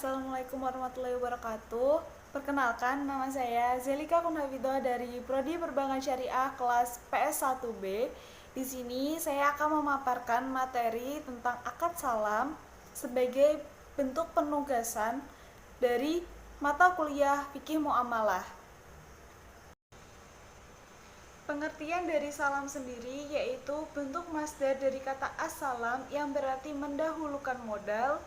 Assalamualaikum warahmatullahi wabarakatuh. Perkenalkan, nama saya Zelika Kunhafidoh dari Prodi Perbankan Syariah kelas PS1B. Di sini saya akan memaparkan materi tentang akad salam sebagai bentuk penugasan dari mata kuliah Fikih Muamalah. Pengertian dari salam sendiri yaitu bentuk masdar dari kata as-salam yang berarti mendahulukan modal.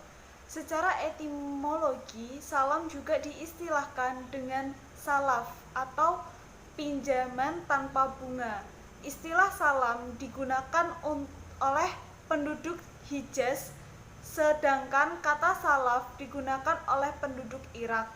Secara etimologi, salam juga diistilahkan dengan salaf atau pinjaman tanpa bunga. Istilah salam digunakan oleh penduduk Hijaz, sedangkan kata salaf digunakan oleh penduduk Irak.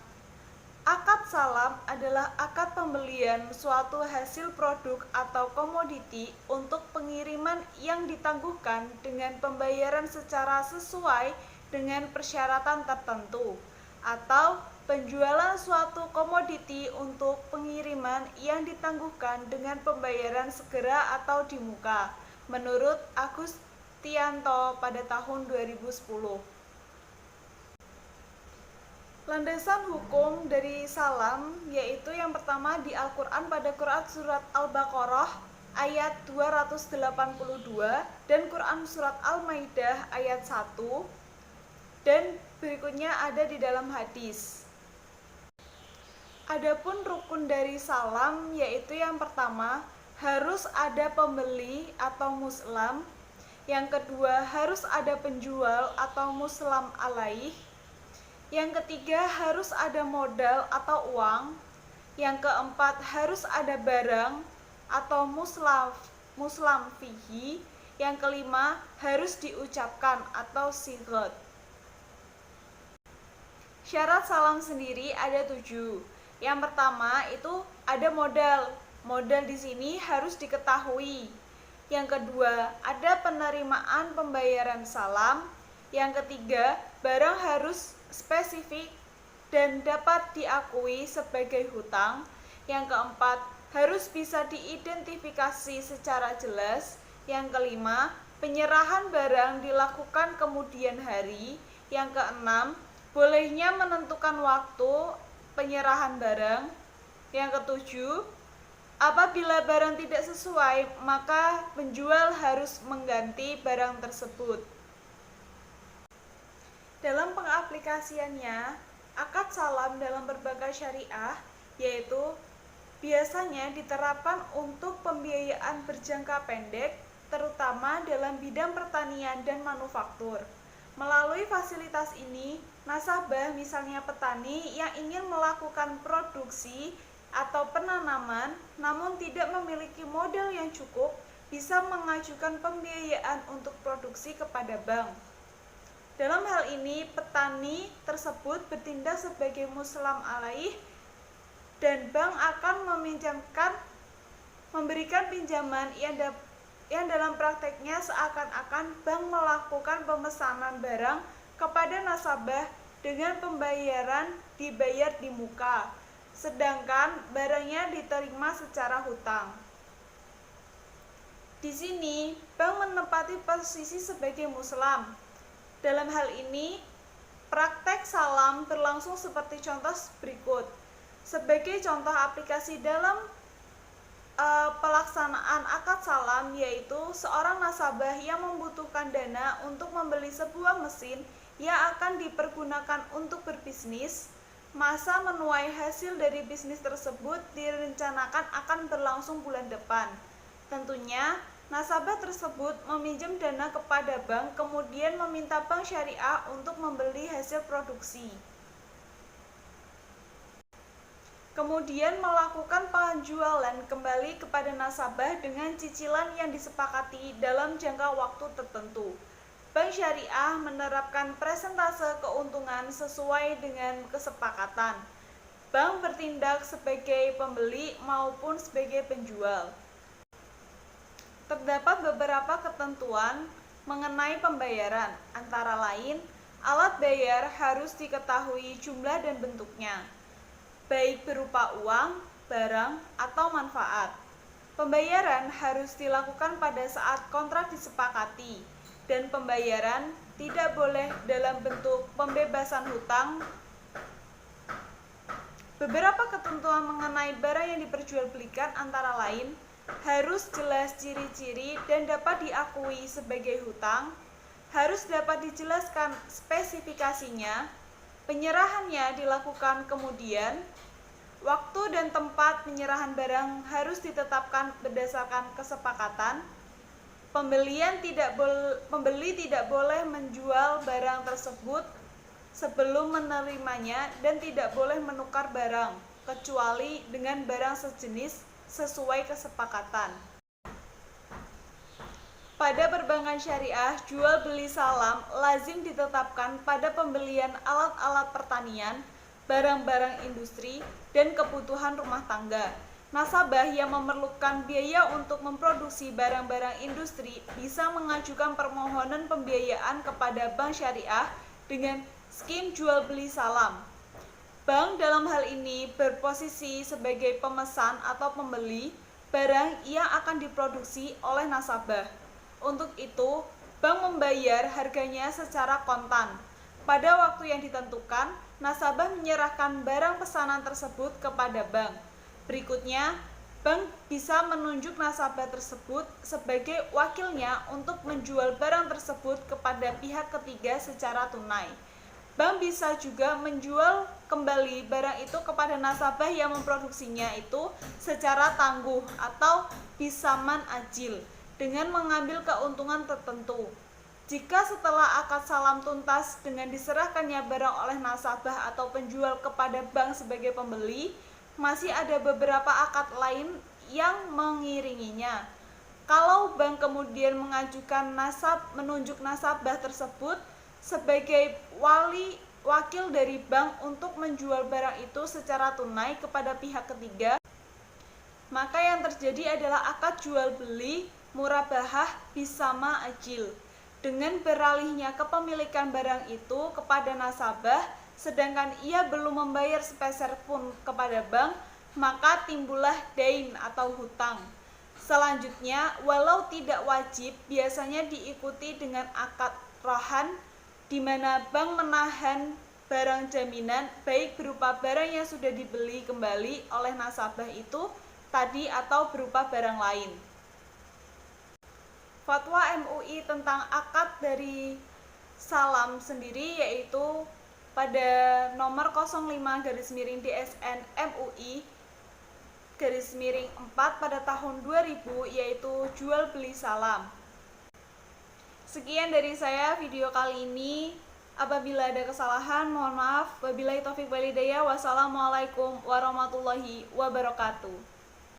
Akad salam adalah akad pembelian suatu hasil produk atau komoditi untuk pengiriman yang ditangguhkan dengan pembayaran secara sesuai dengan persyaratan tertentu, atau penjualan suatu komoditi untuk pengiriman yang ditangguhkan dengan pembayaran segera atau di muka, menurut Agustianto pada tahun 2010. Landasan hukum dari salam yaitu yang pertama di Al-Quran pada Quran surat Al-Baqarah ayat 282 dan Quran surat Al-Maidah ayat 1, dan berikutnya ada di dalam hadis. Adapun rukun dari salam yaitu yang pertama harus ada pembeli atau muslam, yang kedua harus ada penjual atau muslam alaih, yang ketiga harus ada modal atau uang, yang keempat harus ada barang atau muslam fihi, yang kelima harus diucapkan atau sighat. Syarat salam sendiri ada 7. Yang pertama itu ada modal. Modal di sini harus diketahui. Yang kedua, ada penerimaan pembayaran salam. Yang ketiga, barang harus spesifik dan dapat diakui sebagai hutang. Yang keempat, harus bisa diidentifikasi secara jelas. Yang kelima, penyerahan barang dilakukan kemudian hari. Yang keenam, bolehnya menentukan waktu penyerahan barang. Yang ketujuh, apabila barang tidak sesuai, maka penjual harus mengganti barang tersebut. Dalam pengaplikasiannya, akad salam dalam perbankan syariah yaitu biasanya diterapkan untuk pembiayaan berjangka pendek, terutama dalam bidang pertanian dan manufaktur. Melalui fasilitas ini, nasabah misalnya petani yang ingin melakukan produksi atau penanaman namun tidak memiliki modal yang cukup bisa mengajukan pembiayaan untuk produksi kepada bank. Dalam hal ini, petani tersebut bertindak sebagai muslam alaih dan bank akan memberikan pinjaman yang dalam prakteknya seakan-akan bank melakukan pemesanan barang kepada nasabah dengan pembayaran dibayar di muka, sedangkan barangnya diterima secara hutang. Di sini, bank menempati posisi sebagai muslam. Dalam hal ini, praktek salam berlangsung seperti contoh berikut. Sebagai contoh aplikasi dalam pelaksanaan akad salam yaitu seorang nasabah yang membutuhkan dana untuk membeli sebuah mesin yang akan dipergunakan untuk berbisnis. Masa menuai hasil dari bisnis tersebut direncanakan akan berlangsung bulan depan. Tentunya, nasabah tersebut meminjam dana kepada bank, kemudian meminta bank syariah untuk membeli hasil produksi. Kemudian melakukan penjualan kembali kepada nasabah dengan cicilan yang disepakati dalam jangka waktu tertentu. Bank syariah menerapkan persentase keuntungan sesuai dengan kesepakatan. Bank bertindak sebagai pembeli maupun sebagai penjual. Terdapat beberapa ketentuan mengenai pembayaran, antara lain, alat bayar harus diketahui jumlah dan bentuknya, baik berupa uang, barang, atau manfaat. Pembayaran harus dilakukan pada saat kontrak disepakati, dan pembayaran tidak boleh dalam bentuk pembebasan hutang. Beberapa ketentuan mengenai barang yang diperjualbelikan antara lain harus jelas ciri-ciri dan dapat diakui sebagai hutang, harus dapat dijelaskan spesifikasinya, penyerahannya dilakukan kemudian, waktu dan tempat penyerahan barang harus ditetapkan berdasarkan kesepakatan, pembeli tidak boleh menjual barang tersebut sebelum menerimanya dan tidak boleh menukar barang, kecuali dengan barang sejenis sesuai kesepakatan. Pada perbankan syariah, jual beli salam lazim ditetapkan pada pembelian alat-alat pertanian, barang-barang industri, dan kebutuhan rumah tangga. Nasabah yang memerlukan biaya untuk memproduksi barang-barang industri bisa mengajukan permohonan pembiayaan kepada bank syariah dengan skim jual beli salam. Bank dalam hal ini berposisi sebagai pemesan atau pembeli barang yang akan diproduksi oleh nasabah. Untuk itu, bank membayar harganya secara kontan. Pada waktu yang ditentukan, nasabah menyerahkan barang pesanan tersebut kepada bank. Berikutnya, bank bisa menunjuk nasabah tersebut sebagai wakilnya untuk menjual barang tersebut kepada pihak ketiga secara tunai. Bank bisa juga menjual kembali barang itu kepada nasabah yang memproduksinya itu secara tangguh atau bisaman ajil dengan mengambil keuntungan tertentu. Jika setelah akad salam tuntas dengan diserahkannya barang oleh nasabah atau penjual kepada bank sebagai pembeli, masih ada beberapa akad lain yang mengiringinya. Kalau bank kemudian menunjuk nasabah tersebut sebagai wakil dari bank untuk menjual barang itu secara tunai kepada pihak ketiga, maka yang terjadi adalah akad jual beli murabahah bisama ajil. Dengan beralihnya kepemilikan barang itu kepada nasabah, sedangkan ia belum membayar sepeser pun kepada bank, maka timbullah dain atau hutang. Selanjutnya, walau tidak wajib, biasanya diikuti dengan akad rahan, di mana bank menahan barang jaminan baik berupa barang yang sudah dibeli kembali oleh nasabah itu tadi atau berupa barang lain. Fatwa MUI tentang akad dari salam sendiri yaitu pada nomor 05/DSN MUI /4 pada tahun 2000 yaitu jual beli salam. Sekian dari saya video kali ini. Apabila ada kesalahan mohon maaf. Wabillahi taufiq wal hidayah. Wassalamualaikum warahmatullahi wabarakatuh.